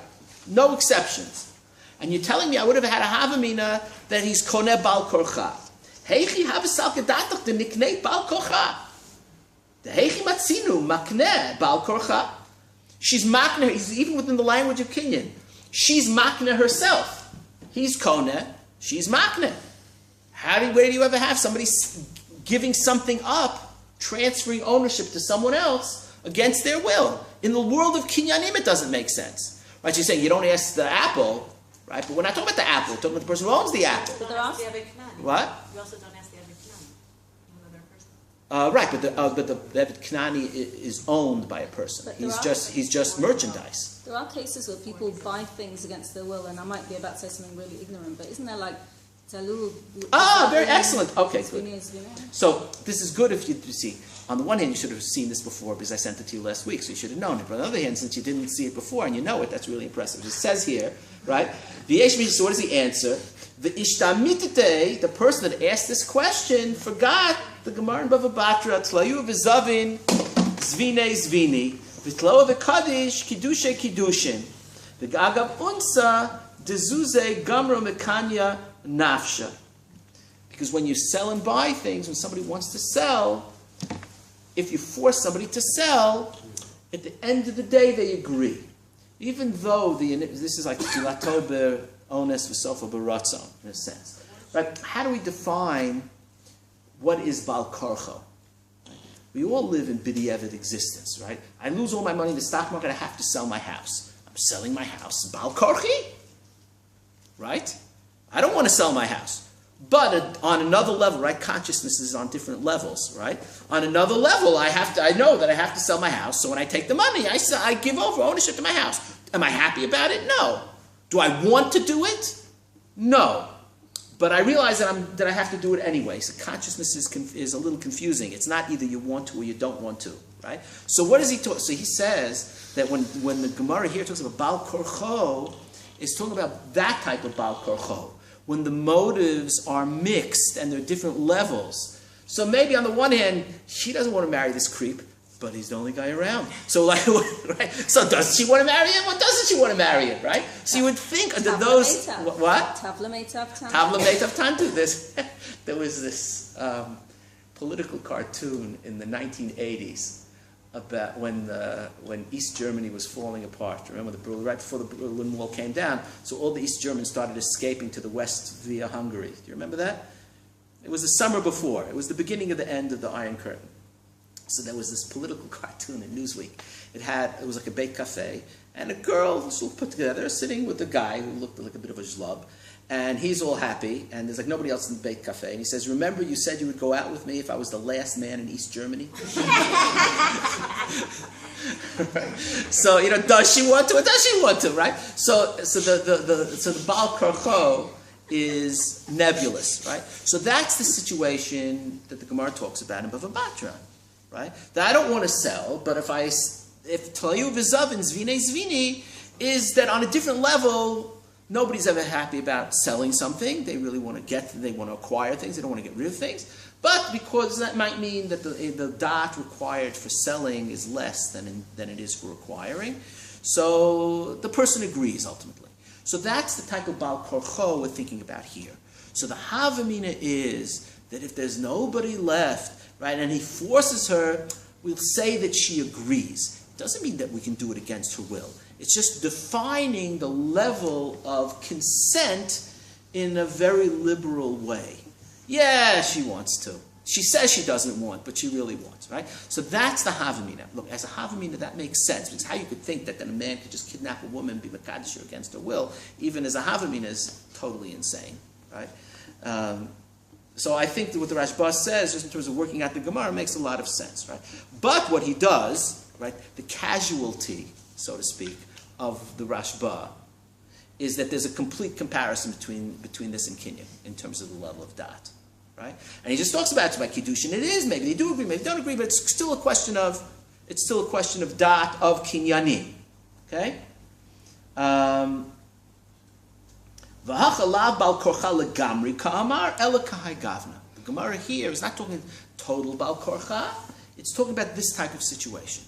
No exceptions. And you're telling me I would have had a havamina that he's koneh bal korcha. Heichi havasal kedatach de niknei bal korcha. The heichi matzinu makneh bal korcha. She's makneh, even within the language of Kinyan. She's makneh herself. He's koneh, she's makneh. Where do you ever have somebody giving something up, transferring ownership to someone else against their will? In the world of Kinyanim, it doesn't make sense. Right, you're saying you don't ask the apple, right? But we're not talking about the apple. We're talking about the person who owns the apple. You don't ask the other Knani. What? You also don't ask the other Knani. Another person. Right, but the Eved Knani is owned by a person. But He's just merchandise. There are cases where people buy things against their will, and I might be about to say something really ignorant, but isn't there like Talul? Very excellent. Okay, good. Zvini. So this is good if you see. On the one hand, you should have seen this before because I sent it to you last week, so you should have known it. But on the other hand, since you didn't see it before and you know it, that's really impressive. It says here, right? So what does he answer? The ishtamitite, the person that asked this question, forgot the Gemara in Bava Batra, tlayu v'zavin, zvini, v'tlo v'kadish, kiddushe kiddushin, v'gagav unsa, dezuze gamro mekanya nafsha. Because when you sell and buy things, when somebody wants to sell, if you force somebody to sell, at the end of the day they agree. Even though this is like tilato be'ones v'sofa b'ratzon, in a sense. Right? How do we define what is bal karcho? We all live in b'di'evet existence, right? I lose all my money in the stock market, I have to sell my house. I'm selling my house. Bal karchi? Right? I don't want to sell my house. But on another level, right? Consciousness is on different levels, right? On another level, I know that I have to sell my house. So when I take the money, I give over ownership to my house. Am I happy about it? No. Do I want to do it? No. But I realize that I have to do it anyway. So consciousness is a little confusing. It's not either you want to or you don't want to, right? So what does he talk? So he says that when the Gemara here talks about Bal Korcho, it's talking about that type of Bal Korcho. When the motives are mixed and there are different levels. So maybe on the one hand, she doesn't want to marry this creep, but he's the only guy around. So like, right? So does she want to marry him, or doesn't she want to marry him, right? So you would think under those what? Tavla meitav tandu. Tavla meitav tandu. There was this political cartoon in the 1980s about when East Germany was falling apart. Remember, right before the Berlin Wall came down, so all the East Germans started escaping to the west via Hungary. Do you remember that? It was the summer before. It was the beginning of the end of the Iron Curtain. So there was this political cartoon in Newsweek. It was like a bake cafe, and a girl was all put together, sitting with a guy who looked like a bit of a schlub, and he's all happy, and there's like nobody else in the bake cafe, and he says, "Remember, you said you would go out with me if I was the last man in East Germany?" So does she want to, or does she want to, right? So the Baal Korcho is nebulous, right? So that's the situation that the Gemara talks about in Bava Batra. Right? That I don't want to sell, but if Tlayu v'zavin zvine zvini is that on a different level, nobody's ever happy about selling something. They really want to they want to acquire things. They don't want to get rid of things. But because that might mean that the dot required for selling is less than it is for acquiring, so the person agrees ultimately. So that's the type of Baal Korcho we're thinking about here. So the Havamina is that if there's nobody left, right, and he forces her, we'll say that she agrees. It doesn't mean that we can do it against her will. It's just defining the level of consent in a very liberal way. Yeah, she wants to. She says she doesn't want, but she really wants, right? So that's the Havamina. Look, as a Havamina, that makes sense, because how you could think that then a man could just kidnap a woman and be Mekadesh her against her will, even as a Havamina, is totally insane, right? So I think that what the Rashba says, just in terms of working out the Gemara, makes a lot of sense, right? But what he does, right, the casualty, so to speak, of the Rashba is that there's a complete comparison between this and Kinyan in terms of the level of dot, right? And he just talks about Kiddushin. It is, maybe they do agree, maybe they don't agree, but it's still a question of dot of Kinyanim, okay? The Gemara here is not talking total Baal Korcha, it's talking about this type of situation.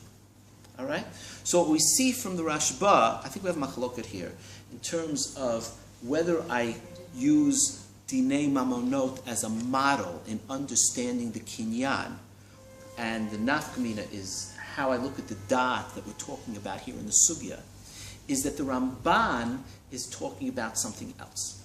All right? So what we see from the Rashba, I think we have machloket here, in terms of whether I use Dinei Mamonot as a model in understanding the Kinyan, and the Nafkamina is how I look at the dot that we're talking about here in the Sugya, is that the Ramban is talking about something else.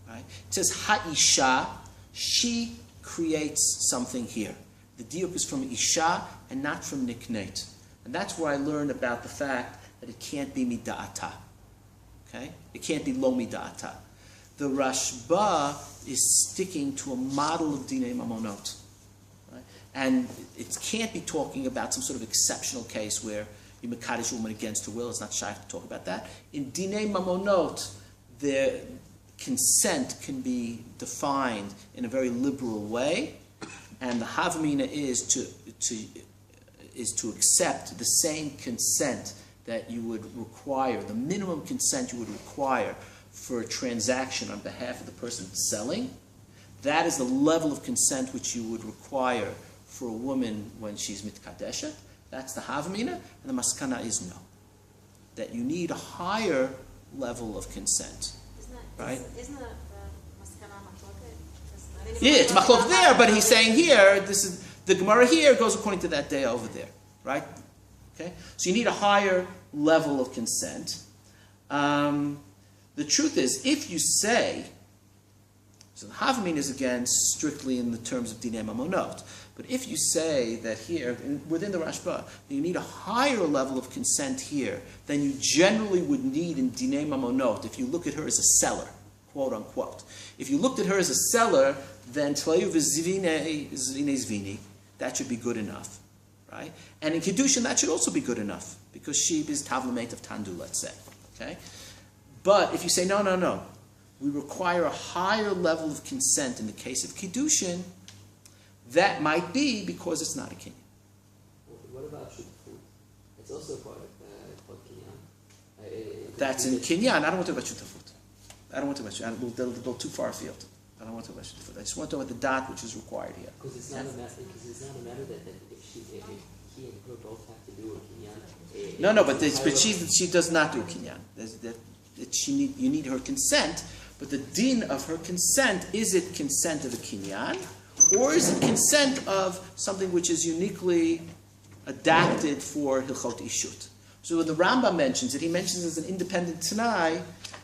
Right? It says Ha'isha, she creates something here. The diuk is from Isha and not from Nikneit. And that's where I learned about the fact that it can't be Mida'ata. Okay? It can't be Lo Mida'ata. The Rashba is sticking to a model of Dinei Mamonot. Right? And it can't be talking about some sort of exceptional case where you Mekadesh a woman against her will. It's not shy to talk about that. In Dinei Mamonot, the consent can be defined in a very liberal way, and the Havamina is to accept the same consent that you would require, the minimum consent you would require for a transaction on behalf of the person selling. That is the level of consent which you would require for a woman when she's mitkadeshet. That's the Havamina, and the Maskana is no. That you need a higher level of consent. Right? Isn't the Maskana machloket? Yeah, it's machlok there, but he's saying here, this is the Gemara here goes according to that day over there. Right? Okay? So you need a higher level of consent. The truth is, if you say, so the Havamina is again strictly in the terms of Dinei Mamonot, but if you say that here, within the Rashba, you need a higher level of consent here than you generally would need in Dinei Mamonot if you look at her as a seller, quote unquote. If you looked at her as a seller, then Tlayu v'zivine zvini, that should be good enough. Right? And in Kiddushin, that should also be good enough, because she is Tavlamet of Tandu, let's say. Okay? But if you say, no, we require a higher level of consent in the case of Kiddushin, that might be because it's not a Kinyan. What about Shutafut? It's also part of Kinyan. That's in Kinyan. I don't want to talk about Shutafut. I don't want to talk about Shutafut. They'll go too far afield. I don't want to talk about shutfut. I just want to talk about the dot which is required here. Because it's not a matter. Because it's not a matter that if he and her both have to do a kinyan. No, but she does not do kinyan. You need her consent, but the din of her consent, is it consent of a kinyan, or is it consent of something which is uniquely adapted for hilchot ishut? So when the Rambam mentions it, he mentions it as an independent tanai,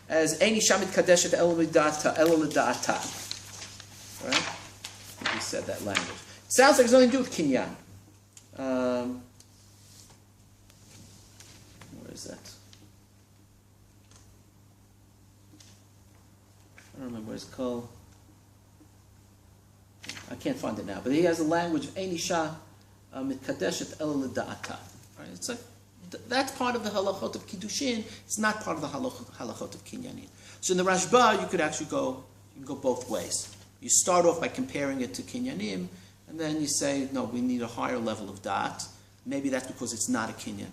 as Eini Shamit Kadeshet El L'Da'ata. Right? He said that language. It sounds like it's nothing to do with kinyan. Where is that? I don't remember what it's called. I can't find it now. But he has the language of Eini Sha Mitkadeshet El L'Da'ata. Right? It's like that's part of the halachot of kiddushin. It's not part of the halachot of kinyanin. So in the Rashba, you could actually go both ways. You start off by comparing it to kinyanim, and then you say, no, we need a higher level of dat. Maybe that's because it's not a kinyan.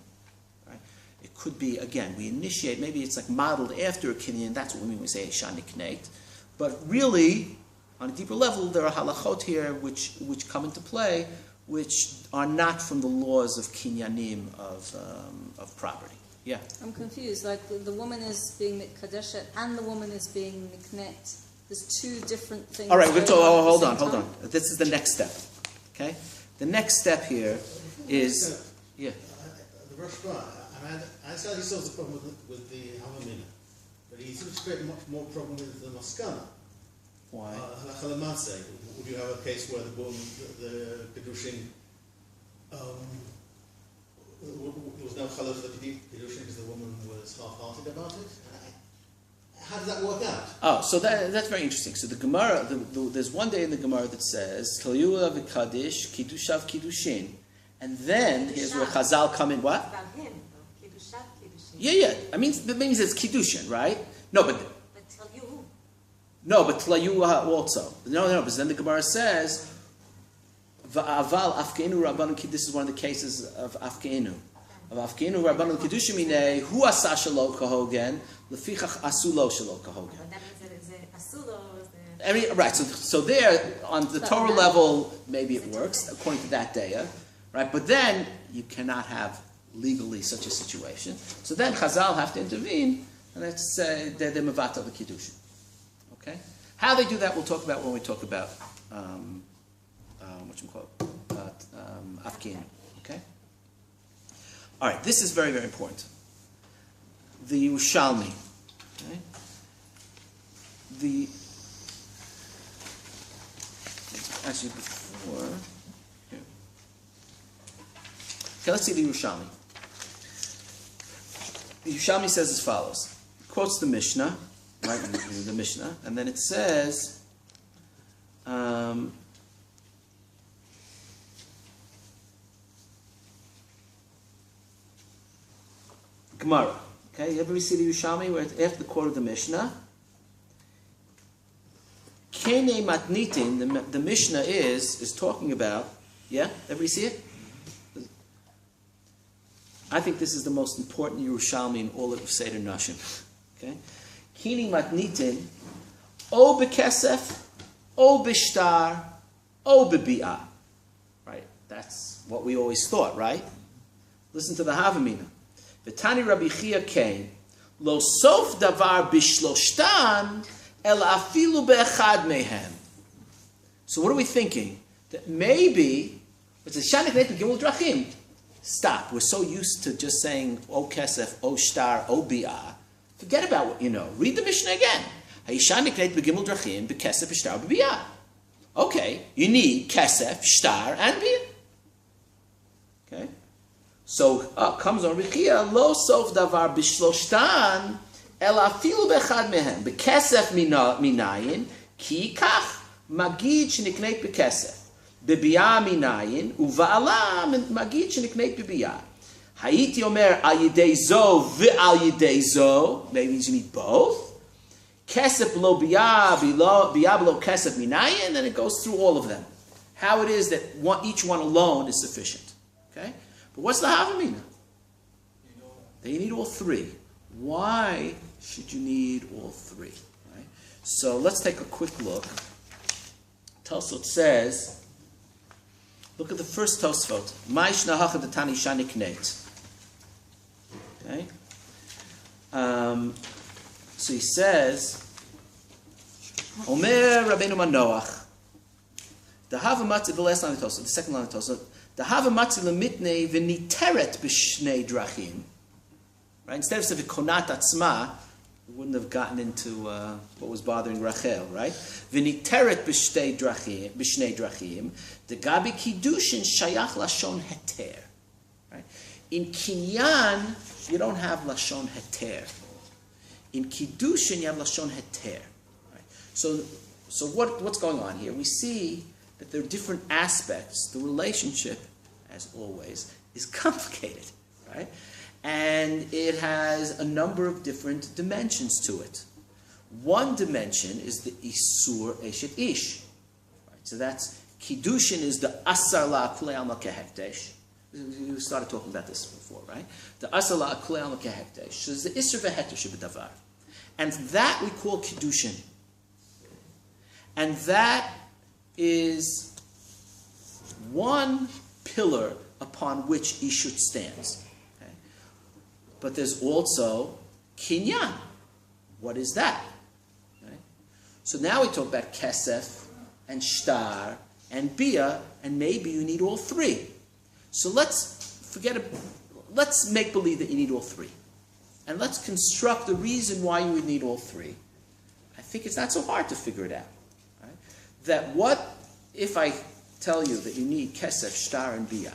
Right? It could be, again, we initiate, maybe it's like modeled after a kinyan. That's what we mean when we say shanikneit. But really, on a deeper level, there are halachot here which come into play, which are not from the laws of kinyanim of property. Yeah. I'm confused. Like the woman is being mikadeshet and the woman is being niknet. There's two different things. All right. Hold on. This is the next step. Okay. The next step here is The Rashba, I said he solves the problem with the Havamina, but he seems to create much more problem with the Maskana. why? Would you have a case where the Kiddushin, there was no challah for the Kiddushin because the woman was half-hearted about it? How does that work out? Oh, so that's very interesting. So the Gemara, there's one day in the Gemara that says, Taliyula v'kadish, kiddushav kiddushin. And then, here's where Chazal come in, what? About him, though. Kiddushav, kiddushin. Yeah. That means it's kiddushin, right? No, but Tlayu. No, but Tlayu also. No, but then the Gemara says, Va'aval afkeinu rabbanu kiddushin. This is one of the cases of afkeinu. Of afkeinu rabbanu kiddushin minei, hu asa shelo kahogen, lefichach asulo shelo kahogen. But that means that it's asulo. Right, so there, on the Torah level, maybe it works, according to that daya, right? But then, you cannot have legally such a situation. So then Chazal have to intervene, and let's say they're mevatel the kiddushin. Okay? How they do that, we'll talk about when we talk about, afkin. Okay? All right, this is very, very important. The Yerushalmi. Okay? Actually, before... Here. Okay, let's see the Yerushalmi. The Yerushalmi says as follows. It quotes the Mishnah, right, the Mishnah, and then it says... Gemara. Okay, everybody see the Yerushalmi where it's after the quote of the Mishnah? Kene matnitin, the Mishnah is talking about, yeah? Everybody see it? I think this is the most important Yerushalmi in all of Seder Nashim. Okay? Kene matnitin, o bekesef, o bishtar, o bebi'ah. Right? That's what we always thought, right? Listen to the Havamina. V'tani Rabbi Chia came, lo sof davar bishloshtan, el afilu be'echad mehem. So what are we thinking? That maybe it's a shanik neit gimel drachim. Stop. We're so used to just saying o kesef, o shtar, o bi'ah. Forget about what you know. Read the Mishnah again. Hayishanik neit begimel drachim bekesef, shtar, bebi'ah. Okay, you need kesef, shtar, and bi'ah. Okay. So comes on Rikia, lo sof davar bishloshtan, el afilu bechad mehem, bekesef minayin, ki kach, magid shenikneit bekesef, bebiya minayin, uva'ala magid shenikneit bebiya. Hayiti omer al yidei zo ve'al yidei zo, maybe you need both. Kesef lo biya, biya below kesef minayin, and then it goes through all of them. How it is that each one alone is sufficient. Okay? But what's the Havamina? You need all three. Why should you need all three? Right? So let's take a quick look Tosfot says, look at the first Tosfot. Maish nahacha detani shani knet. Okay. So he says, Omer Rabbeinu Manoach. The hava matzi, the last line of the Tosfot, the second line of the Tosfot. The hava matzi lemitne v'niteret b'shnei drachim. Right? Instead of saying konat atzma, we wouldn't have gotten into what was bothering Rachel, right? V'niteret b'shnei drachim. The gabi kiddushin shayach lashon heter. Right? In Kinyan, you don't have lashon heter. In Kiddushin, you have lashon heter. Right? So what's going on here? We see that there are different aspects. The relationship, as always, is complicated, right? And it has a number of different dimensions to it. One dimension is the Isur Eshet Ish. Right? So that's, Kiddushin is the Asar La'akulei Alma Kehekdesh. We started talking about this before, right? The Asar La'akulei Alma Kehekdesh. So there's the Isur Veheter Shebadavar. And that we call Kiddushin. And that is one pillar upon which Ishut stands. Okay? But there's also Kinyan. What is that? Okay? So now we talk about Kesef and Shtar and Bia, and maybe you need all three. So let's make believe that you need all three. And let's construct the reason why you would need all three. I think it's not so hard to figure it out. Right? That what if I tell you that you need Kesef, Shtar, and Bia?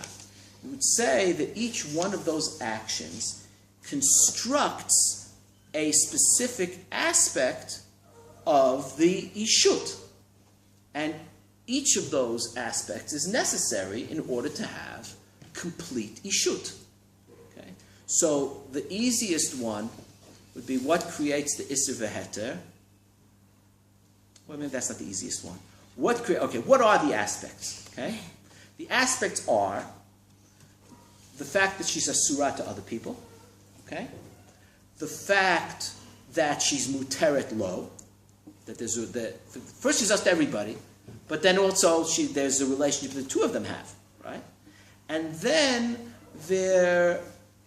You would say that each one of those actions constructs a specific aspect of the Ishut. And each of those aspects is necessary in order to have complete Ishut. Okay? So the easiest one would be what creates the Isser Veheter. Well, maybe that's not the easiest one. What are the aspects? Okay? The aspects are the fact that she's a surah to other people. Okay? The fact that she's muteret lo, that first she's us to everybody, but then also there's a relationship the two of them have, right? And then there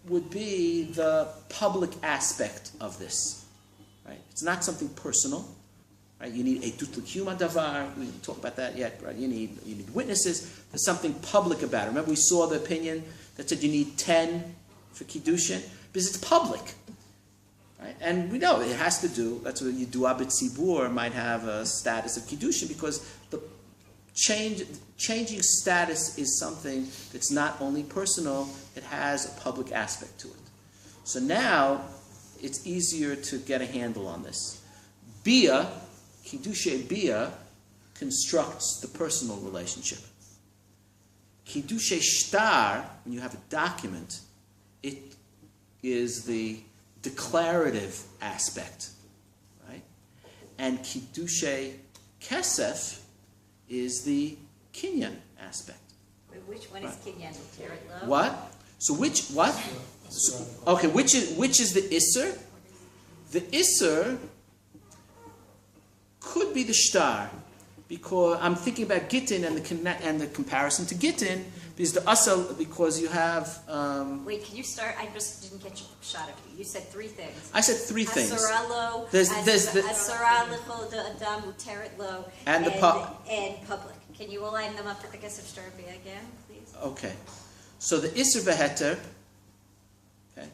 would be the public aspect of this, right? It's not something personal, right? You need a dutlik human davar. We didn't talk about that yet, right? You need witnesses. There's something public about it. Remember, we saw the opinion that said you need 10 for Kiddushin because it's public, right? And we know it has to do. That's what Yidua B'tzibur might have a status of Kiddushin because the changing status is something that's not only personal, it has a public aspect to it. So now it's easier to get a handle on this. Bia, Kiddushay Bia, constructs the personal relationship. Kiddushay Shtar, when you have a document, it is the declarative aspect, right? And Kiddushay Kesef is the Kinyan aspect. Wait, which one is Kinyan? Muteret lo? What? So which is the Isser? The Isser could be the Shtar, because I'm thinking about Gittin and the comparison to Gittin, because the Asal, because you have. Wait, can you start? I just didn't catch a shot of you. You said three things. I said three things. Asaralo, There's the Asara licho de adam muteret lo, and public. Can you align them up with the Kesef Shtar Bia again, please? Okay, so the Isser Veheter. Okay.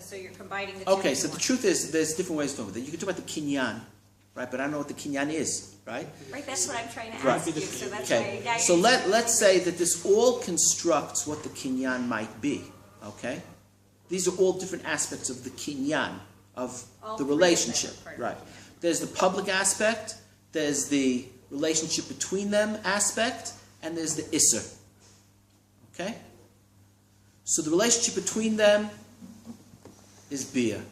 So you're combining the two. Okay, so the truth is, there's different ways to talk about it. You can talk about the Kinyan, right? But I don't know what the Kinyan is, right? Right, that's what I'm trying to Right. ask you. So that's Okay, why so let's say that this all constructs what the Kinyan might be, okay? These are all different aspects of the Kinyan, of All the three of them relationship, are part of right? it, yeah. There's the public aspect, there's the relationship between them aspect, and there's the Isser, okay? So the relationship between them is Bia.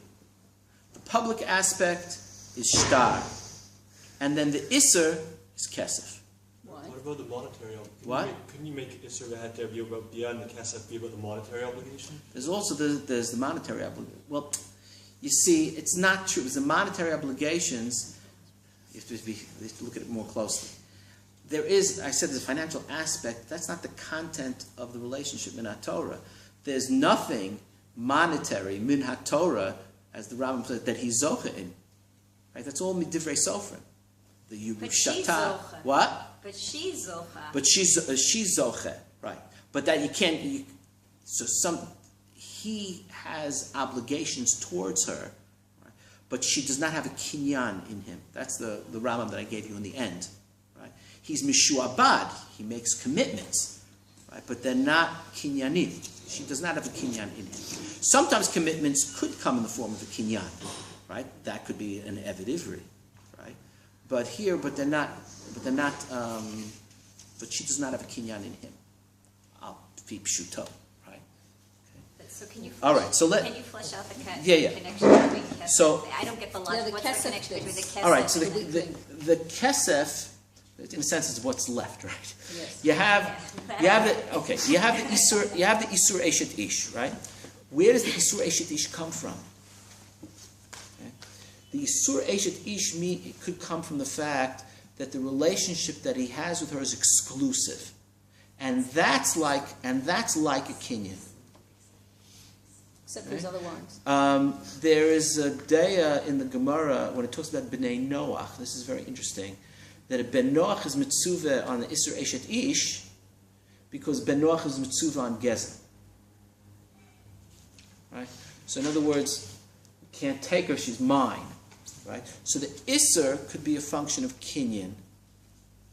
The public aspect is Shtar. And then the Isser is Kesef. What about the monetary obligation? What? Couldn't you make Isser Veheter be about Bia and the Kesef be about the monetary obligation? There's also there's the monetary obligation. Well, you see, it's not true. Because the monetary obligations, You have to look at it more closely. There is, I said, the financial aspect. That's not the content of the relationship min haTorah. There's nothing monetary min haTorah, as the Rambam said, that he's zocha in. Right? That's all midivrei sofrim. The But she's Yerushata. zocha. What? But she's zocha. But she's zocha, right? But that you can't. He has obligations towards her, right? But she does not have a kinyan in him. That's the Rambam that I gave you in the end, right? He's mishuabad. He makes commitments, right? But they're not kinyanim. She does not have a kinyan in him. Sometimes commitments could come in the form of a kinyan, right? That could be an eved ivri, right? But they're not. But she does not have a kinyan in him. Al pi pshuto, right? So can you All right, so can you flesh out the connection Yeah. between kesef? So- I don't get the logic. the What's the kesef connection between the bits. kesef All right, so and the kesef, in a sense, is what's left, right? Yes. You have the isur eshet ish, right? Where does the isur eshet ish come from? Okay. The isur eshet ish it could come from the fact that the relationship that he has with her is exclusive, and that's like a kinyan. Except for his other wives. There is a daya in the Gemara when it talks about Bnei Noach. This is very interesting. That a Ben Noach is mitzuvah on the Isser Eshet Ish because Ben Noach is mitzuvah on Gezer. Right? So in other words, you can't take her, she's mine. Right? So the Isser could be a function of Kinyan.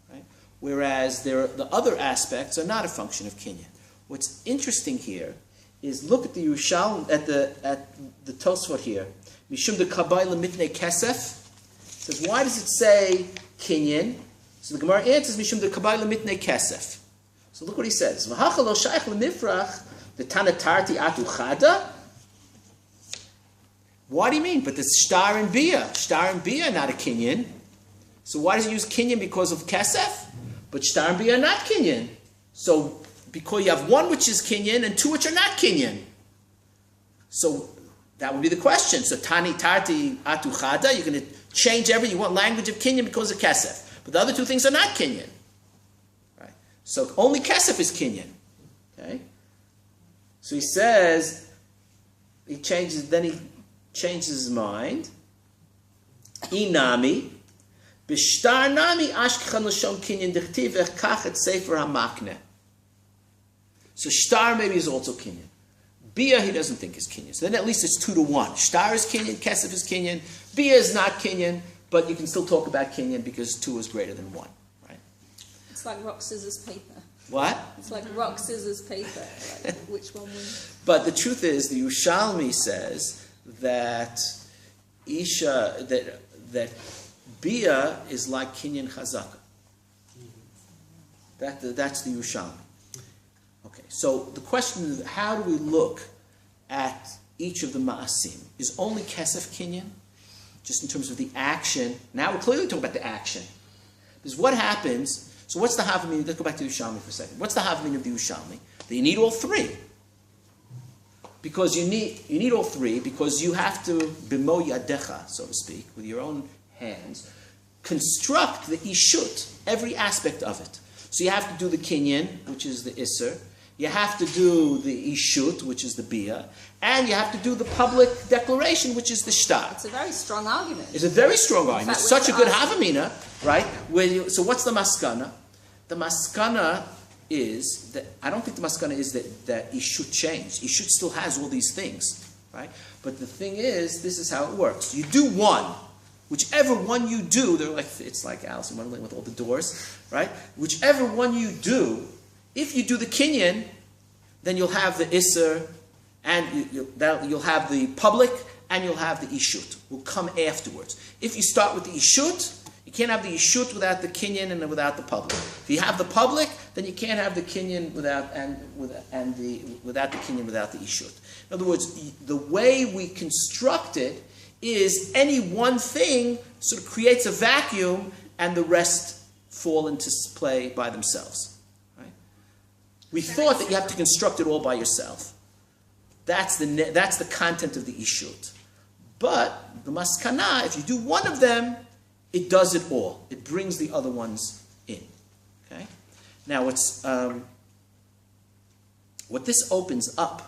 Right? Whereas the other aspects are not a function of Kinyan. What's interesting here is look at the Yerushalmi, at the Tosfot here. Mishum de Kabayla mitnei kesef. Says, why does it say Kinyan? So the Gemara answers, Mishum de Kabayla mitnei kesef. So look what he says. V'hacha lo shaykh lemifrach the tanatarti atu chada. What do you mean? But the shtar and bia. Shtar and bia are not a Kinyan. So why does he use Kinyan? Because of kesef? But shtar and bia are not Kinyan. So because you have one which is Kinyan and two which are not Kinyan. So that would be the question. So tani tarti atu chada, you're going to change everything. You want language of Kinyan because of kesef. But the other two things are not Kinyan. Right? So only kesef is Kinyan. Okay? So he says, he changes his mind. Inami, b'shtar nami ashkechan l'shon Kinyan dichtiv echkach et sefer hamakne. So shtar maybe is also Kinyan. Bia he doesn't think is Kinyan. So then at least it's 2-1. Shtar is Kinyan, kesef is Kinyan. Bia is not Kinyan, but you can still talk about Kinyan because 2 is greater than 1. Right? It's like rock, scissors, paper. What? It's like rock, scissors, paper. Like, which one wins? But the truth is, the Yerushalmi says that Isha, that Bia is like Kinyan Chazaka. That's the Yerushalmi. Okay, so the question is, how do we look at each of the Ma'asim? Is only Kesef Kinyan? Just in terms of the action. Now we're clearly talking about the action. Because what happens, so what's the Havamina? Let's go back to the Yerushalmi for a second. What's the Havamina of the Yerushalmi? That you need all three. Because you need all three, because you have to, bimo yadecha, so to speak, with your own hands, construct the ishut, every aspect of it. So you have to do the kinyan, which is the isser. You have to do the ishut, which is the bia. And you have to do the public declaration, which is the shtar. It's a very strong argument. It's a very strong argument. It's such a good havamina, right? So what's the maskana? The maskana is that, I don't think the maskana is that ishut changed. Ishut still has all these things, right? But the thing is, this is how it works. You do one. Whichever one you do, it's like Alice in Wonderland with all the doors, right? Whichever one you do, if you do the kinyan, then you'll have the isser, and you'll have the public, and you'll have the ishut. Will come afterwards. If you start with the ishut, you can't have the ishut without the kinyan and without the public. If you have the public, then you can't have the kinyan without the kinyan without the ishut. In other words, the way we construct it is any one thing sort of creates a vacuum, and the rest fall into play by themselves. We thought that you have to construct it all by yourself. That's the content of the ishut. But the maskana, if you do one of them, it does it all. It brings the other ones in. Okay? Now, what this opens up